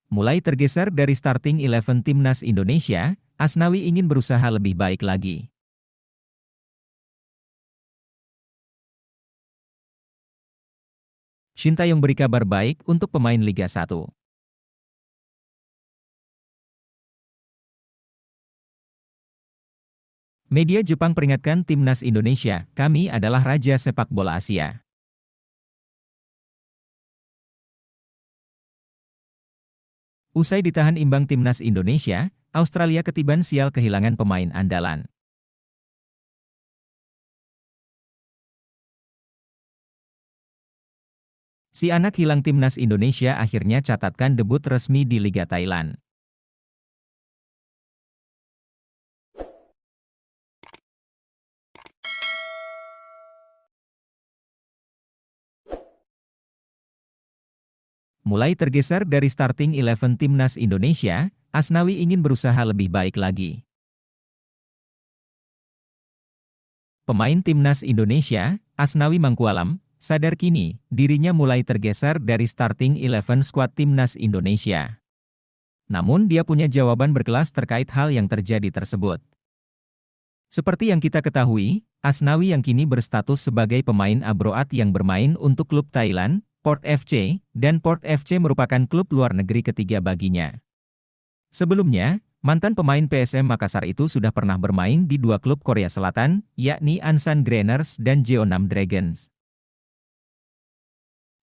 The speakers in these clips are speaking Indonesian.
Mulai tergeser dari starting 11 timnas Indonesia, Asnawi ingin berusaha lebih baik lagi. Sintayong beri kabar baik untuk pemain Liga 1. Media Jepang peringatkan timnas Indonesia, kami adalah raja sepak bola Asia. Usai ditahan imbang timnas Indonesia, Australia ketiban sial kehilangan pemain andalan. Si anak hilang timnas Indonesia akhirnya catatkan debut resmi di Liga Thailand. Mulai tergeser dari starting 11 timnas Indonesia, Asnawi ingin berusaha lebih baik lagi. Pemain timnas Indonesia, Asnawi Mangkualam, sadar kini dirinya mulai tergeser dari starting 11 skuad timnas Indonesia. Namun dia punya jawaban berkelas terkait hal yang terjadi tersebut. Seperti yang kita ketahui, Asnawi yang kini berstatus sebagai pemain abroad yang bermain untuk klub Thailand, Port FC, dan Port FC merupakan klub luar negeri ketiga baginya. Sebelumnya, mantan pemain PSM Makassar itu sudah pernah bermain di dua klub Korea Selatan, yakni Ansan Greeners dan Jeonnam Dragons.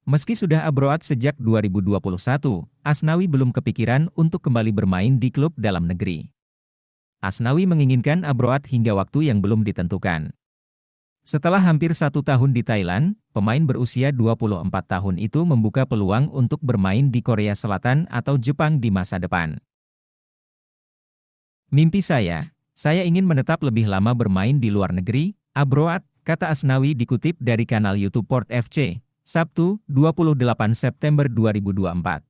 Meski sudah abroad sejak 2021, Asnawi belum kepikiran untuk kembali bermain di klub dalam negeri. Asnawi menginginkan abroad hingga waktu yang belum ditentukan. Setelah hampir 1 tahun di Thailand, pemain berusia 24 tahun itu membuka peluang untuk bermain di Korea Selatan atau Jepang di masa depan. Mimpi saya ingin menetap lebih lama bermain di luar negeri, abroad, kata Asnawi dikutip dari kanal YouTube Port FC, Sabtu, 28 September 2024.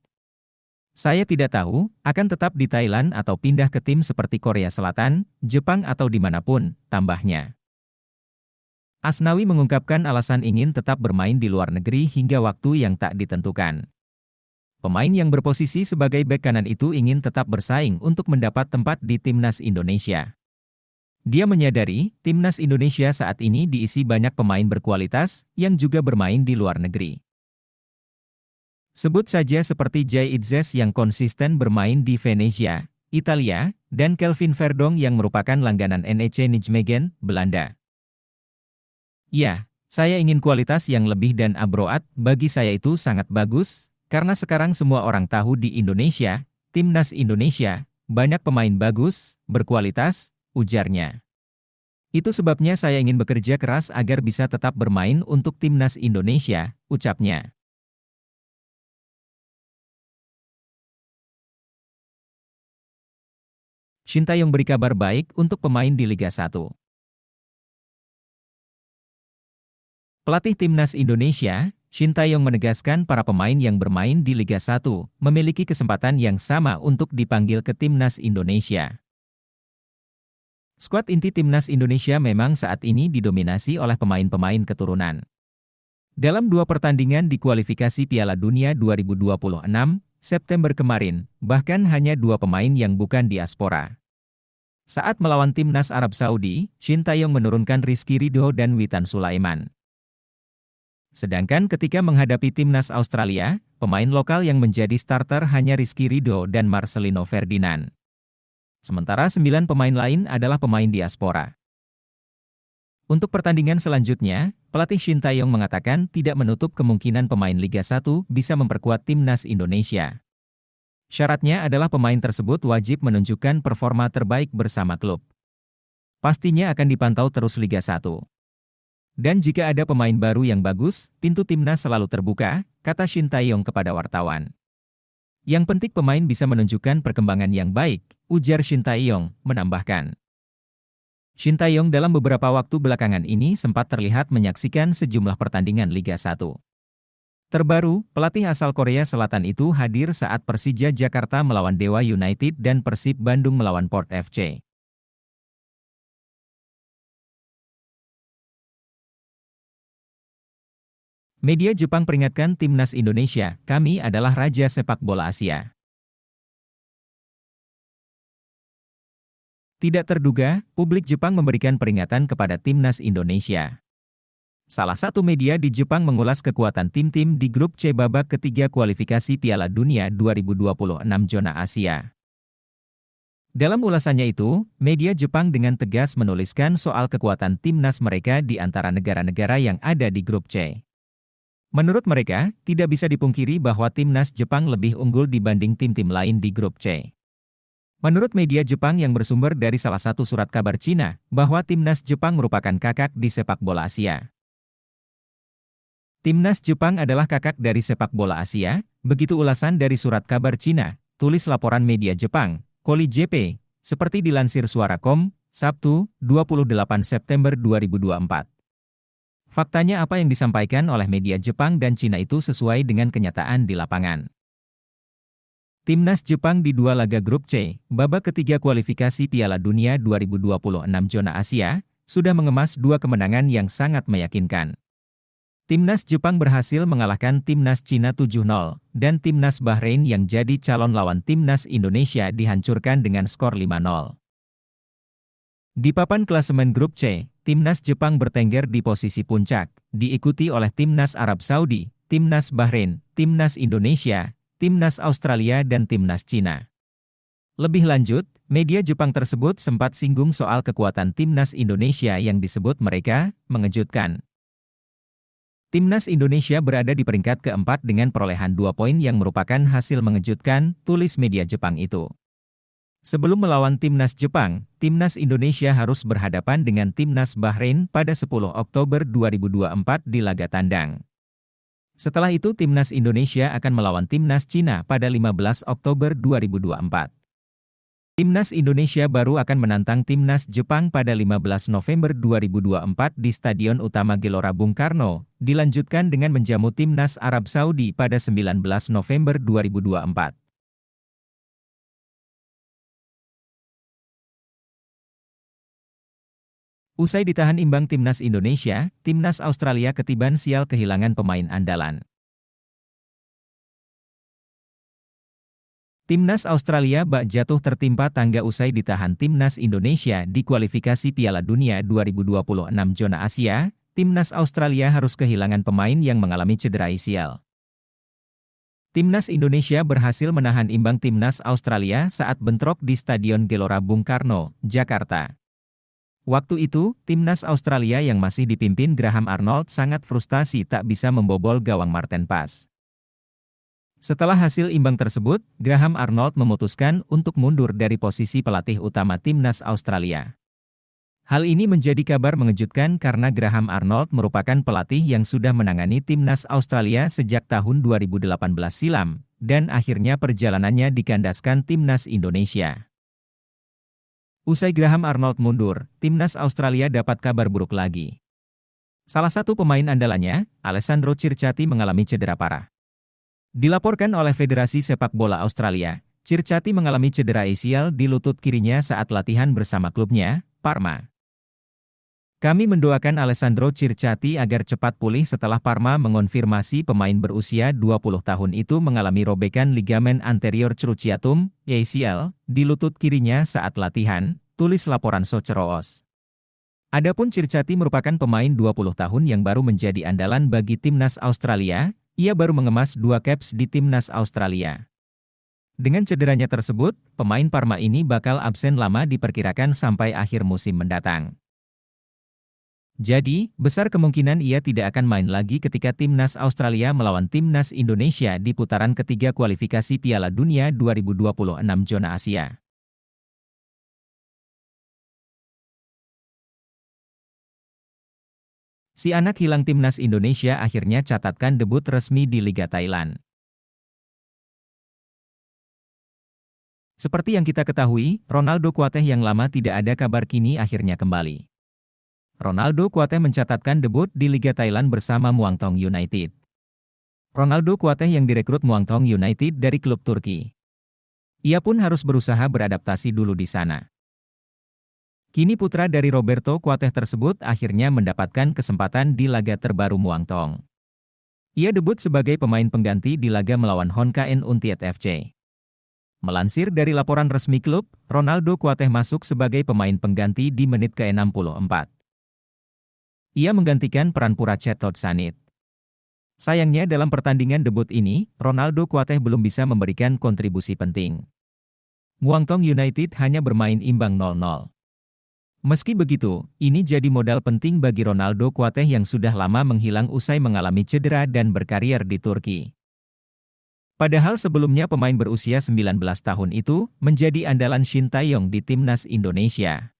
Saya tidak tahu, akan tetap di Thailand atau pindah ke tim seperti Korea Selatan, Jepang atau dimanapun, tambahnya. Asnawi mengungkapkan alasan ingin tetap bermain di luar negeri hingga waktu yang tak ditentukan. Pemain yang berposisi sebagai bek kanan itu ingin tetap bersaing untuk mendapat tempat di timnas Indonesia. Dia menyadari, timnas Indonesia saat ini diisi banyak pemain berkualitas yang juga bermain di luar negeri. Sebut saja seperti Jay Itzes yang konsisten bermain di Venezia, Italia, dan Kelvin Verdong yang merupakan langganan NEC Nijmegen, Belanda. Ya, saya ingin kualitas yang lebih dan abroad, bagi saya itu sangat bagus, karena sekarang semua orang tahu di Indonesia, timnas Indonesia, banyak pemain bagus, berkualitas, ujarnya. Itu sebabnya saya ingin bekerja keras agar bisa tetap bermain untuk timnas Indonesia, ucapnya. Sintayong beri kabar baik untuk pemain di Liga 1. Pelatih timnas Indonesia, Sintayong menegaskan para pemain yang bermain di Liga 1 memiliki kesempatan yang sama untuk dipanggil ke timnas Indonesia. Skuad inti timnas Indonesia memang saat ini didominasi oleh pemain-pemain keturunan. Dalam 2 pertandingan di kualifikasi Piala Dunia 2026, September kemarin, bahkan hanya 2 pemain yang bukan diaspora. Saat melawan timnas Arab Saudi, Sintayong menurunkan Rizky Ridho dan Witan Sulaiman. Sedangkan ketika menghadapi timnas Australia, pemain lokal yang menjadi starter hanya Rizky Ridho dan Marcelino Ferdinand. Sementara 9 pemain lain adalah pemain diaspora. Untuk pertandingan selanjutnya, pelatih Sintayong mengatakan tidak menutup kemungkinan pemain Liga 1 bisa memperkuat timnas Indonesia. Syaratnya adalah pemain tersebut wajib menunjukkan performa terbaik bersama klub. Pastinya akan dipantau terus Liga 1. Dan jika ada pemain baru yang bagus, pintu timnas selalu terbuka, kata Sintayong kepada wartawan. Yang penting pemain bisa menunjukkan perkembangan yang baik, ujar Sintayong, menambahkan. Sintayong dalam beberapa waktu belakangan ini sempat terlihat menyaksikan sejumlah pertandingan Liga 1. Terbaru, pelatih asal Korea Selatan itu hadir saat Persija Jakarta melawan Dewa United dan Persib Bandung melawan Port FC. Media Jepang peringatkan timnas Indonesia, kami adalah raja sepak bola Asia. Tidak terduga, publik Jepang memberikan peringatan kepada timnas Indonesia. Salah satu media di Jepang mengulas kekuatan tim-tim di grup C babak ketiga kualifikasi Piala Dunia 2026 zona Asia. Dalam ulasannya itu, media Jepang dengan tegas menuliskan soal kekuatan timnas mereka di antara negara-negara yang ada di grup C. Menurut mereka, tidak bisa dipungkiri bahwa timnas Jepang lebih unggul dibanding tim-tim lain di grup C. Menurut media Jepang yang bersumber dari salah satu surat kabar Cina, bahwa timnas Jepang merupakan kakak di sepak bola Asia. Timnas Jepang adalah kakak dari sepak bola Asia, begitu ulasan dari surat kabar Cina, tulis laporan media Jepang, Koli JP, seperti dilansir Suara.com, Sabtu, 28 September 2024. Faktanya apa yang disampaikan oleh media Jepang dan Cina itu sesuai dengan kenyataan di lapangan. Timnas Jepang di dua laga grup C, babak ketiga kualifikasi Piala Dunia 2026 zona Asia, sudah mengemas dua kemenangan yang sangat meyakinkan. Timnas Jepang berhasil mengalahkan Timnas Cina 7-0, dan Timnas Bahrain yang jadi calon lawan Timnas Indonesia dihancurkan dengan skor 5-0. Di papan klasemen grup C, Timnas Jepang bertengger di posisi puncak, diikuti oleh Timnas Arab Saudi, Timnas Bahrain, Timnas Indonesia, Timnas Australia dan Timnas Cina. Lebih lanjut, media Jepang tersebut sempat singgung soal kekuatan Timnas Indonesia yang disebut mereka mengejutkan. Timnas Indonesia berada di peringkat keempat dengan perolehan 2 poin yang merupakan hasil mengejutkan, tulis media Jepang itu. Sebelum melawan Timnas Jepang, Timnas Indonesia harus berhadapan dengan Timnas Bahrain pada 10 Oktober 2024 di laga tandang. Setelah itu Timnas Indonesia akan melawan Timnas Cina pada 15 Oktober 2024. Timnas Indonesia baru akan menantang Timnas Jepang pada 15 November 2024 di Stadion Utama Gelora Bung Karno, dilanjutkan dengan menjamu Timnas Arab Saudi pada 19 November 2024. Usai ditahan imbang Timnas Indonesia, Timnas Australia ketiban sial kehilangan pemain andalan. Timnas Australia bak jatuh tertimpa tangga usai ditahan Timnas Indonesia di kualifikasi Piala Dunia 2026 zona Asia. Timnas Australia harus kehilangan pemain yang mengalami cedera ACL. Timnas Indonesia berhasil menahan imbang Timnas Australia saat bentrok di Stadion Gelora Bung Karno, Jakarta. Waktu itu, Timnas Australia yang masih dipimpin Graham Arnold sangat frustasi tak bisa membobol gawang Marten Pas. Setelah hasil imbang tersebut, Graham Arnold memutuskan untuk mundur dari posisi pelatih utama Timnas Australia. Hal ini menjadi kabar mengejutkan karena Graham Arnold merupakan pelatih yang sudah menangani Timnas Australia sejak tahun 2018 silam, dan akhirnya perjalanannya dikandaskan Timnas Indonesia. Usai Graham Arnold mundur, Timnas Australia dapat kabar buruk lagi. Salah satu pemain andalannya, Alessandro Circati mengalami cedera parah. Dilaporkan oleh Federasi Sepak Bola Australia, Circati mengalami cedera ACL di lutut kirinya saat latihan bersama klubnya, Parma. Kami mendoakan Alessandro Circati agar cepat pulih setelah Parma mengonfirmasi pemain berusia 20 tahun itu mengalami robekan ligamen anterior cruciatum, ACL, di lutut kirinya saat latihan, tulis laporan Socceroos. Adapun Circati merupakan pemain 20 tahun yang baru menjadi andalan bagi Timnas Australia, ia baru mengemas 2 caps di Timnas Australia. Dengan cederanya tersebut, pemain Parma ini bakal absen lama diperkirakan sampai akhir musim mendatang. Jadi, besar kemungkinan ia tidak akan main lagi ketika Timnas Australia melawan Timnas Indonesia di putaran ketiga kualifikasi Piala Dunia 2026 zona Asia. Si anak hilang Timnas Indonesia akhirnya catatkan debut resmi di Liga Thailand. Seperti yang kita ketahui, Ronaldo Kuateh yang lama tidak ada kabar kini akhirnya kembali. Ronaldo Kuateh mencatatkan debut di Liga Thailand bersama Muangthong United. Ronaldo Kuateh yang direkrut Muangthong United dari klub Turki. Ia pun harus berusaha beradaptasi dulu di sana. Kini putra dari Roberto Kuateh tersebut akhirnya mendapatkan kesempatan di laga terbaru Muangthong. Ia debut sebagai pemain pengganti di laga melawan Honkaen Untiet FC. Melansir dari laporan resmi klub, Ronaldo Kuateh masuk sebagai pemain pengganti di menit ke-64. Ia menggantikan peran Purachet Todsanit. Sayangnya dalam pertandingan debut ini, Ronaldo Kuateh belum bisa memberikan kontribusi penting. Muangthong United hanya bermain imbang 0-0. Meski begitu, ini jadi modal penting bagi Ronaldo Kuateh yang sudah lama menghilang usai mengalami cedera dan berkarier di Turki. Padahal sebelumnya pemain berusia 19 tahun itu menjadi andalan Shin Tae-yong di timnas Indonesia.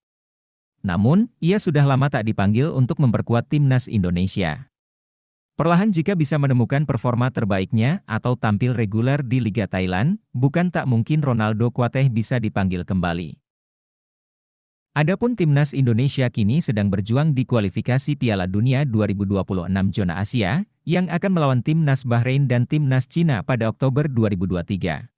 Namun, ia sudah lama tak dipanggil untuk memperkuat timnas Indonesia. Perlahan jika bisa menemukan performa terbaiknya atau tampil reguler di Liga Thailand, bukan tak mungkin Ronaldo Kuateh bisa dipanggil kembali. Adapun timnas Indonesia kini sedang berjuang di kualifikasi Piala Dunia 2026 zona Asia, yang akan melawan timnas Bahrain dan timnas Cina pada Oktober 2023.